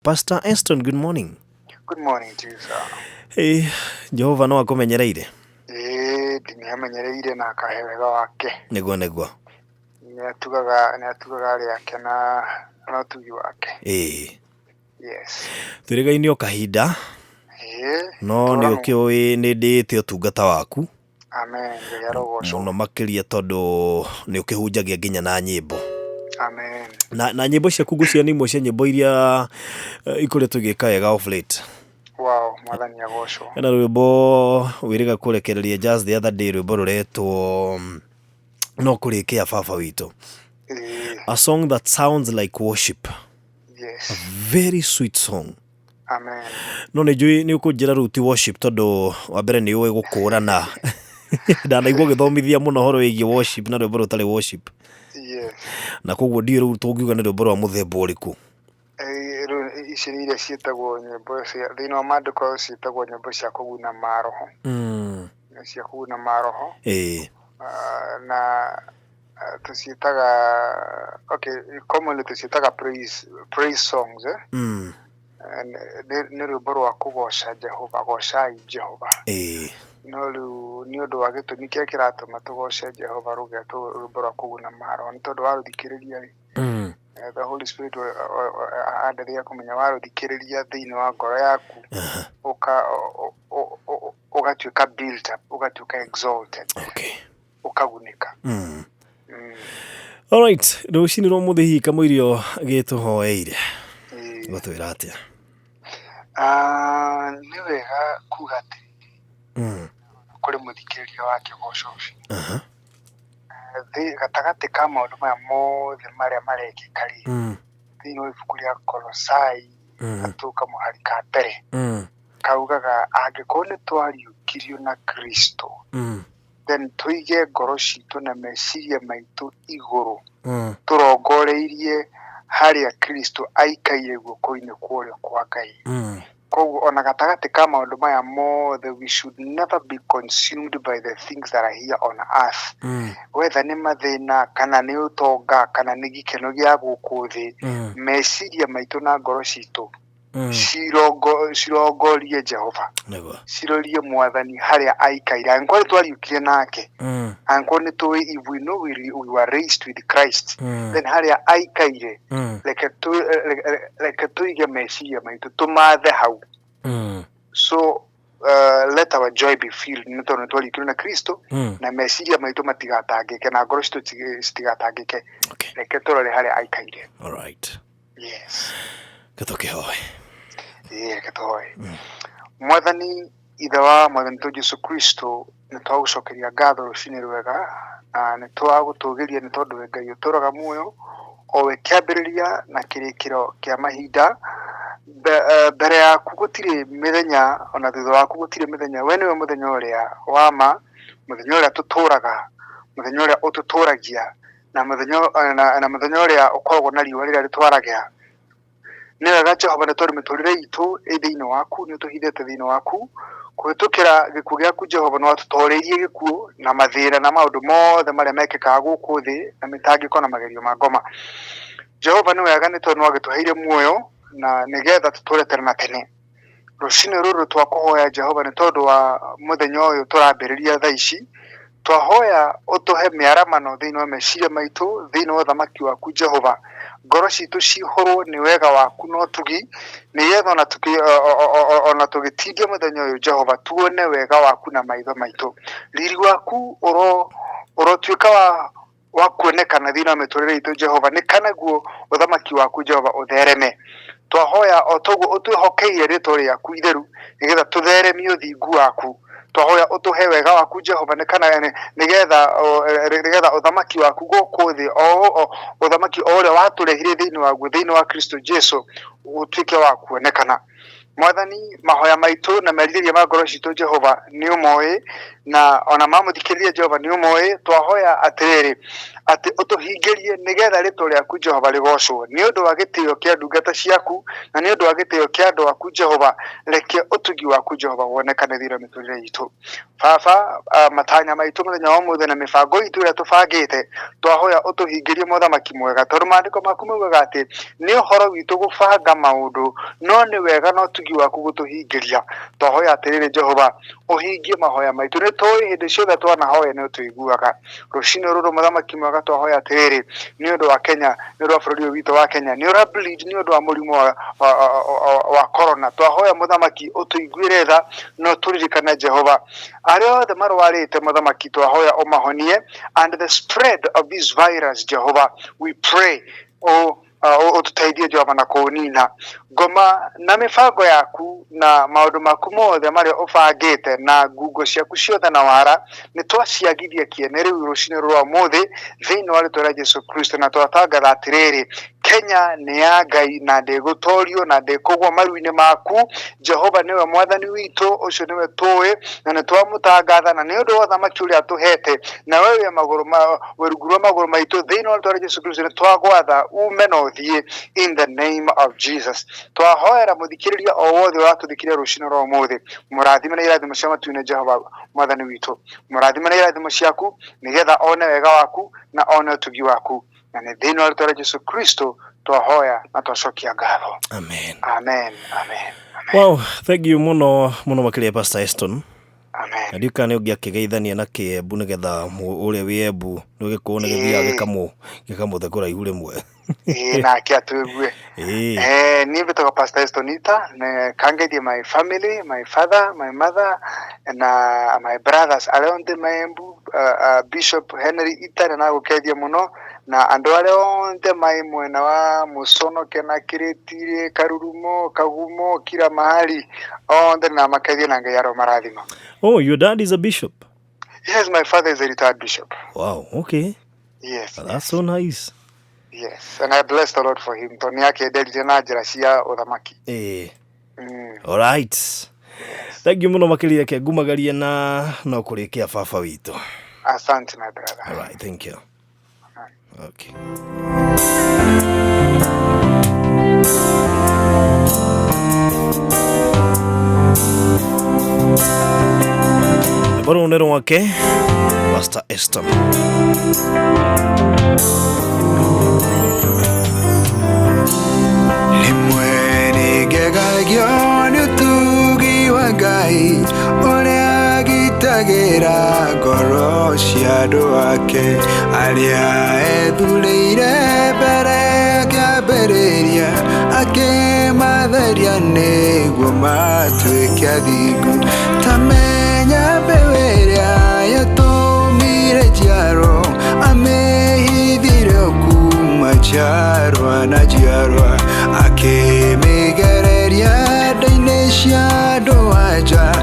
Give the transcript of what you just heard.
Pastor Eston, good morning. Good morning to you, sir. Hey, Jehova no akumenyereire. Ndimamenyereire na akahewega wake. Negwa. Nĩatugaga arĩa ake na ũtugi wake. Yes. Tũrĩgainĩ o kahinda. No nĩ ũkĩũĩ nĩ ndĩĩte ũtungata waku. Amen. Mũno makĩria tondũ nĩ ũkĩhunjagia nginya na nyĩmbo. Amen. Na nyĩmbo ciaku ngucia nĩ imwe cia nyĩmbo iria ikoretwo igĩka wega off late. Wow, mwathani agocwo. Hena rwĩmbo wĩrĩga kũrekereria jazz the other day, rwĩmbo rũretwo no kũrĩkĩa baba witũ. A song that sounds like worship. Yes. A very sweet song. Amen. No nĩ njũĩ nĩ ũkũnjĩra rĩu ti worship tondũ wa mbere nĩ ũĩ gũkũrana. Ndanaigua gĩthomithia mũno horo wĩgiĩ worship na rwĩmbo rũtarĩ worship. Yes. Na koguo ndiĩ rĩu tũngiuga nĩ rwĩmbo rwa mũthemba ũrĩkũ. Ici nĩ iria ciĩtagwo nyĩmbo cia thĩinĩ wa maandĩko ciĩtagwo nyĩmbo cia kũguna maroho. Cia kũguna maroho. Na tuciĩtaga commonly tuciĩtaga praise songs. Nĩ rwĩmbo rwa kũgoca Jehova, gocai Jehova. No rĩu nĩ ũndũ wa gĩtũmi kĩrĩa kĩratũma tũgoce Jehova rũgetwo rwĩmbo rwa kũguna maroho nĩ tondũ warũthikĩrĩria rĩ, the Holy Spirit andathia kũmenya warũthikĩrĩria thĩinĩ wa ngoro yaku ũgatuĩka built up, ũgatuĩka exalted, ũkagunĩka. Alright, rũcinĩ rwa mũthĩ hihi kamũirio gĩtũhoeire gũtwĩra atĩa? Nĩ wega kuga atĩ kũrĩ mũthikĩrĩria wa kĩgoco ũcio gatagatĩ ka maũndũ maya mothe marĩa marekĩka rĩ, thĩinĩ wa ibuku rĩa Kolosai gatũ kamũhari ka mbere kaugaga angĩkorwo nĩ twariũkirio na Kristo, then tũige ngoro citũ na meciria maitũ igũrũ tũrongoreirie harĩa Kristo aikaire guoko-inĩ kwa ũrĩo kwa Ngai. Koguo ona gatagatĩ ka maũndũ maya mothe, we should never be consumed by the things that are here on earth. Whether nĩ mathĩna kana nĩ ũtonga kana nĩ gĩkeno gĩa gũkũ thĩ, meciria maitũ na ngoro citũ cirongorie Jehova, cirorie mwathani harĩa aikaire. Angĩkorwo twariũkire nake, angĩkorwo nĩ tũĩ, if we know we were raised with Christ, then harĩa aikaire reke tuige meciria maitũ tumathe hau. So let our joy be filled nĩ tondũ nĩ twariũkire na Kristo, na meciria maitũ matigatangĩke na ngoro citũ citigatangĩke. Reke tũrore harĩa aikaire. Alright. Yes. Katũkĩhoe. Reke tũhoe. Mwathani ithe wa mwathani witũ Jesu Kristo, nĩ twagũcokeria ngatho rũcinĩ rwega, nĩ twagũtũgĩria nĩ tondũ we Ngai ũtũraga muoyo, o we kĩambĩrĩria na kĩrĩkĩro kĩa mahinda. Mbere yaku gũtirĩ mĩthenya, ona thutha waku gũtirĩ mĩthenya. We nĩwe mũthenya ũrĩa wa ma, mũthenya ũrĩa tũtũraga, mũthenya ũrĩa ũtũtũragia, na mũthenya ũrĩa ũkoragwo na riũa rĩrĩa rĩtwaragĩra. Nĩ wega Jehova nĩ tondũ mĩtũrĩre itũ ĩ thĩinĩ waku, nĩ ũtũhithĩte thĩinĩ waku. Kũhĩtũkĩra gĩkuũ gĩaku Jehova nĩ watũtoreirie gĩkuũ na mathĩna na maũndũ mothe marĩa mekĩkaga gũkũ thĩ na mĩtangĩko na magerio ma ngoma. Jehova nĩ wega nĩ tondũ nĩ wagĩtũheire muoyo na nĩgetha tũtũre tene na tene. Rũcinĩ rũrũ twakũhoya Jehova nĩ tondũ wa mũthenya ũyũ tũrambĩrĩria thaa ici, twahoya ũtũhe mĩaramano thĩinĩ wa meciria maitũ, thĩinĩ wa ũthamaki waku Jehova. Ngoro citũ cihũrwo nĩ wega waku na ũtugi, nĩgetha ona tũgĩtindia mũthenya ũyũ Jehova tuone wega waku na maitho maitũ. Riri waku ũrotuĩka wa kuonekana thĩinĩ wa mĩtũrĩre itũ Jehova, nĩ kanaguo ũthamaki waku Jehova ũthereme. Twahoya o toguo ũtwĩhokeire rĩĩtwa rĩaku itheru, nĩgetha tũtheremie ũthingu waku. Twahoya ũtũhe wega waku Jehova, nĩgetha ũthamaki waku gũkũ thĩ, ũthamaki o ũrĩa watũrehire thĩinĩ wa Kristo Jesu ũtuĩke wa kuonekana. Mwathani, mahoya maitũ na merirĩria ma ngoro citũ Jehova nĩ ũmoĩ, na ona ma mũthikĩrĩria Jehova nĩ ũmoĩ. Twahoya atĩrĩrĩ, ati utuhingirie nigetha ritwa riaku Jehova rigocwo ni undu wa gitio kia ndungata ciaku na ni undu wa gitio kia andu aku Jehova reke utugi waku Jehova wonekane thira miturire itu baba matanya maitu muthenya wa muthe na mibango itu ria tubangite twahoya utuhingirie muthamaki mwega tondu maandiko maku maugaga ati ni uhoro witu gubanga maundu no ni wega no tugi waku gutuhingiria twahoya atiriri Jehova uhingie mahoya maitu ni toi hindi ciothe twanahoya ni utuiguaga rucini ruru muthamaki mwega twahoya atiriri ni undu wa Kenya ni undu wa bururi witu wa Kenya ni ura bleed ni undu wa murimu wa corona twahoya muthamaki utuiguire tha no turirikane Jehova aria othe marwarite muthamaki twahoya umahonie and the spread of this virus Jehova we pray ututeithie Jehova na kuunina ngoma na mibango yaku na maundu maku mothe maria ubangite na ngungo ciaku ciothe na wara ni twaciagithia kiene riu rucini rwa muthi thiini wa ritwa ria Jesu Kristo na twatangatha atiriri Kenya ni ya Ngai na ndigutorio na ndikugwa maruini maku Jehova niwe mwathani witu ucio niwe tuwi na ni twamutangatha na ni undu wa thamaki uria tuhete na wewe werugurwa maguru maitu thiini wa ritwa ria Jesu Kristo ni twagwatha ume no thie in the name of Jesus twahoera muthikiriria o wothe watuthikiria rucini rwa muthi murathime na irathimo cia matuine Jehova mwathani witu murathime na irathimo ciaku nigetha one wega waku na one utugi waku na ni thiini wa ritwa ria Jesu Kristo twahoya na twacokia ngatho amen amen amen wow thank you muno makiria Pastor Eston amen adika ni ugiakigeithania na Kiembu nigetha uria wiembu nugikuona githia gikamu thekura ihule mwe na kiatugue ni betoka Pastor Estonita ne kangeithie my family my father my mother and my brothers around Maembu Bishop Henry Ita na gukeithia muno na andu aria onte mai mwena wa Musono kena Kiretire Karurumo Kagumo kila mahali onte na makeithia na Ngai marathima. Oh, your dad is a bishop? Yes, my father is a retired bishop. Wow, okay. Yes. That's yes. So nice. Yes, and I bless the Lord for him. Toni yake delite na njira uthamaki. All right. Yes. Thank you muno makiria ke gumagaria na no kurikia baba witu. Asante my brother. All right, thank you. Okay. Baro nero wake Pastor Eston. Limweni gegagyo tugi wagai orea gitagira gorosia doake alia eduleire bere gabereria ake madharia nego matwe kyadigu tamenya beweria yatomire jaro amehidire kumacharwa na jarwa ake megereria dainesha doaja